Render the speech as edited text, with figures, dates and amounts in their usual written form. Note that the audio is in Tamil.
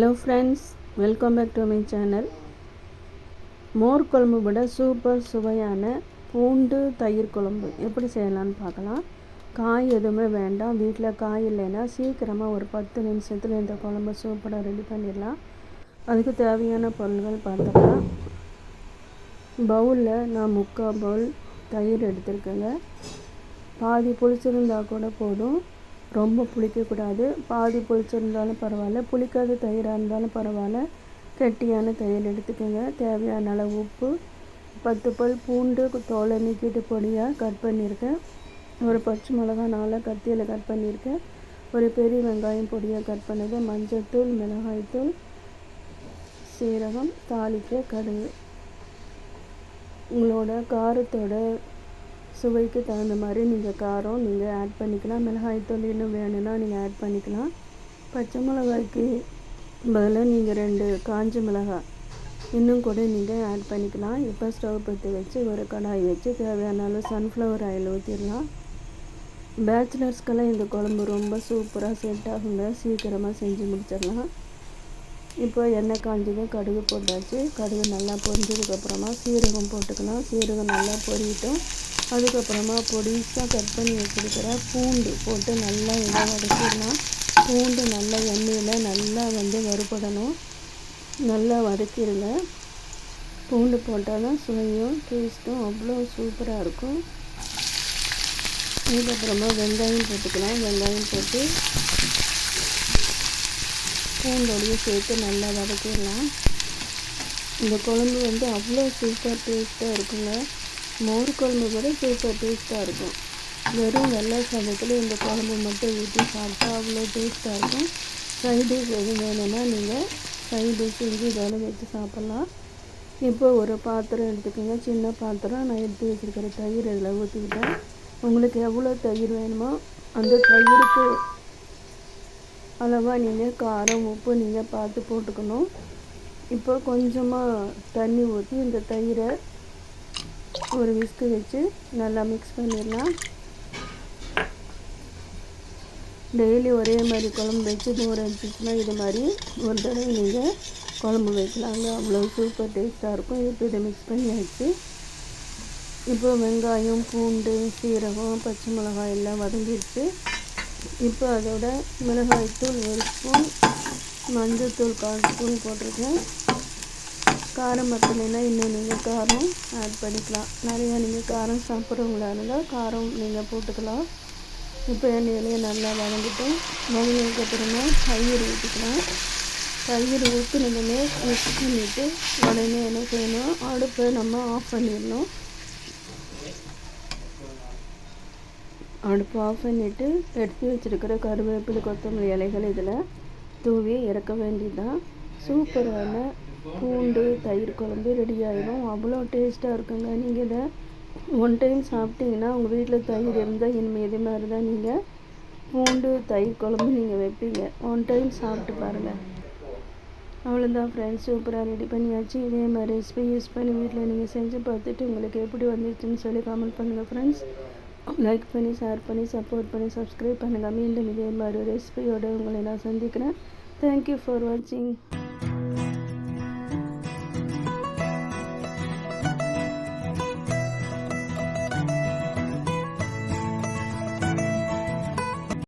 Hello friends, welcome back to my channel. மோர் குழம்பு விட சூப்பர் சுவையான பூண்டு தயிர் குழம்பு எப்படி செய்யலான்னு பார்க்கலாம். காய் எதுவுமே வேண்டாம். வீட்டில் காய் இல்லைன்னா சீக்கிரமாக ஒரு 10 நிமிஷத்தில் இந்த குழம்பு சூப்பராக ரெடி பண்ணிடலாம். அதுக்கு தேவையான பொருட்கள் பார்த்துக்கலாம். பவுலில் நான் 3/4 பவுல் தயிர் எடுத்துருக்கேங்க. பாதி புளிச்சிருந்தால் கூட போதும், ரொம்ப புளிக்கக்கூடாது. பாதி புளிச்சிருந்தாலும் பரவாயில்ல, புளிக்காத தயிராக இருந்தாலும் பரவாயில்ல. கெட்டியான தயிர் எடுத்துக்கோங்க. தேவையான அளவு உப்பு, 10 பல் பூண்டு தோலை நீக்கிட்டு பொடியாக கட் பண்ணியிருக்கேன். ஒரு பச்சை மிளகாய் 4 கத்தியில் கட் பண்ணியிருக்கேன். ஒரு பெரிய வெங்காயம் பொடியாக கட் பண்ணது, மஞ்சள்தூள், மிளகாய்த்தூள், சீரகம், தாளிக்க கடுகு. உங்களோட காரத்தோட சுவைக்கு தகுந்த மாதிரி நீங்கள் காரம் நீங்கள் ஆட் பண்ணிக்கலாம். மிளகாய்த்தூள் இன்னும் வேணும்னா நீங்கள் ஆட் பண்ணிக்கலாம். பச்சை மிளகாய்க்கு பதிலாக நீங்கள் 2 காஞ்ச மிளகாய் இன்னும் கூட நீங்கள் ஆட் பண்ணிக்கலாம். இப்போ ஸ்டவ் பற்றி வச்சு ஒரு கடாய் வச்சு தேவையான அளவு சன்ஃப்ளவர் ஆயில் ஊற்றிடலாம். பேச்சுலர்ஸ்க்கெல்லாம் இந்த குழம்பு ரொம்ப சூப்பராக செட் ஆகுங்க. சீக்கிரமாக செஞ்சு முடிச்சிடலாம். இப்போ எண்ணெய் காஞ்சதும் கடுகு போட்டாச்சு. கடுகு நல்லா பொரிஞ்சதுக்கப்புறமா சீரகம் போட்டுக்கலாம். சீரகம் நல்லா பொரியட்டும். அதுக்கப்புறமா பொடிசாக கட் பண்ணி வச்சுருக்கிற பூண்டு போட்டு நல்லா இதை வதக்கிடலாம். பூண்டு நல்லா எண்ணெயில் நல்லா வறுபடணும். நல்லா வதக்கிடுங்க. பூண்டு போட்டால் தான் சுவையும் டேஸ்ட்டும் அவ்வளோ சூப்பராக இருக்கும். அதுக்கப்புறமா வெங்காயம் போட்டுக்கலாம். வெங்காயம் போட்டு பூண்டோடையும் சேர்த்து நல்லா வதக்கிடலாம். இந்த குழம்பு அவ்வளோ சூப்பர் டேஸ்ட்டாக இருக்குங்க. மோர் குழம்பு கூட சூப்பர் டேஸ்ட்டாக இருக்கும். வெறும் வெள்ளை சாதத்தில் இந்த குழம்பு மட்டும் ஊற்றி சாப்பிட்டா அவ்வளோ டேஸ்ட்டாக இருக்கும். சைட் டிஷ் எதுவும் வேணும்னா நீங்கள் சைட் டிஷ் செஞ்சு இதோட வச்சு சாப்பிட்லாம். இப்போ ஒரு பாத்திரம் எடுத்துக்கோங்க. சின்ன பாத்திரம். நான் எடுத்து வச்சுருக்கிற தயிர் இதில் ஊற்றிக்கிட்டேன். உங்களுக்கு எவ்வளோ தயிர் வேணுமோ அந்த தயிருக்கு அளவாக நீங்கள் காரம் உப்பு நீங்கள் பார்த்து போட்டுக்கணும். இப்போ கொஞ்சமாக தண்ணி ஊற்றி இந்த தயிரை ஒரு விஸ்கு வச்சு நல்லா மிக்ஸ் பண்ணிடலாம். டெய்லி ஒரே மாதிரி குழம்பு வச்சு தூரம் இருந்துச்சுன்னா இது மாதிரி ஒரு தடவை நீங்கள் குழம்பு வைக்கலாங்க. அவ்வளோ சூப்பர் டேஸ்ட்டாக இருக்கும். இப்போ இதை மிக்ஸ் பண்ணியாச்சு. இப்போ வெங்காயம், பூண்டு, சீரகம், பச்சை மிளகாய் எல்லாம் வதங்கிடுச்சு. இப்போ அதோட மிளகாய்த்தூள் 1 ஸ்பூன், மஞ்சள்தூள் 1/4 ஸ்பூன் போட்டிருக்கேன். காரம் பத்தலைன்னா இன்னும் நீங்கள் காரம் ஆட் பண்ணிக்கலாம். நிறையா நீங்கள் காரம் சாப்பிட்றவங்களா இருந்தால் காரம் நீங்கள் போட்டுக்கலாம். இப்போ எண்ணெயிலேயே நல்லா வதங்கினதுக்கப்புறமா தயிர் ஊற்றிக்கலாம். தயிர் ஊற்றினதுமே மிக்ஸ் பண்ணிவிட்டு உடனே என்ன செய்யணும், அடுப்பை நம்ம ஆஃப் பண்ணிடணும். அடுப்பு ஆஃப் பண்ணிவிட்டு எடுத்து வச்சுருக்கிற கருவேப்பிலை, கொத்தமல்லி இலைகள் இதில் தூவி இறக்க வேண்டியதுதான். சூப்பரான பூண்டு தயிர் குழம்பு ரெடி ஆகிடும். அவ்வளோ டேஸ்ட்டாக இருக்குங்க. நீங்கள் இதை 1 டைம் சாப்பிட்டீங்கன்னா உங்கள் வீட்டில் தயிர் இருந்தால் இனிமேல் இது மாதிரி தான் நீங்கள் பூண்டு தயிர் குழம்பு நீங்கள் வைப்பீங்க. 1 டைம் சாப்பிட்டு பாருங்கள். அவ்வளோதான் ஃப்ரெண்ட்ஸ், சூப்பராக ரெடி பண்ணியாச்சு. இதே மாதிரி ரெசிபி யூஸ் பண்ணி வீட்டில் நீங்கள் செஞ்சு பார்த்துட்டு உங்களுக்கு எப்படி வந்துச்சுன்னு சொல்லி கமெண்ட் பண்ணுங்கள் ஃப்ரெண்ட்ஸ். லைக் பண்ணி, ஷேர் பண்ணி, சப்போர்ட் பண்ணி, சப்ஸ்கிரைப் பண்ணுங்கள். மீண்டும் இதே மாதிரி ரெசிபியோடு உங்களை நான் சந்திக்கிறேன். தேங்க்யூ ஃபார் வாட்சிங்.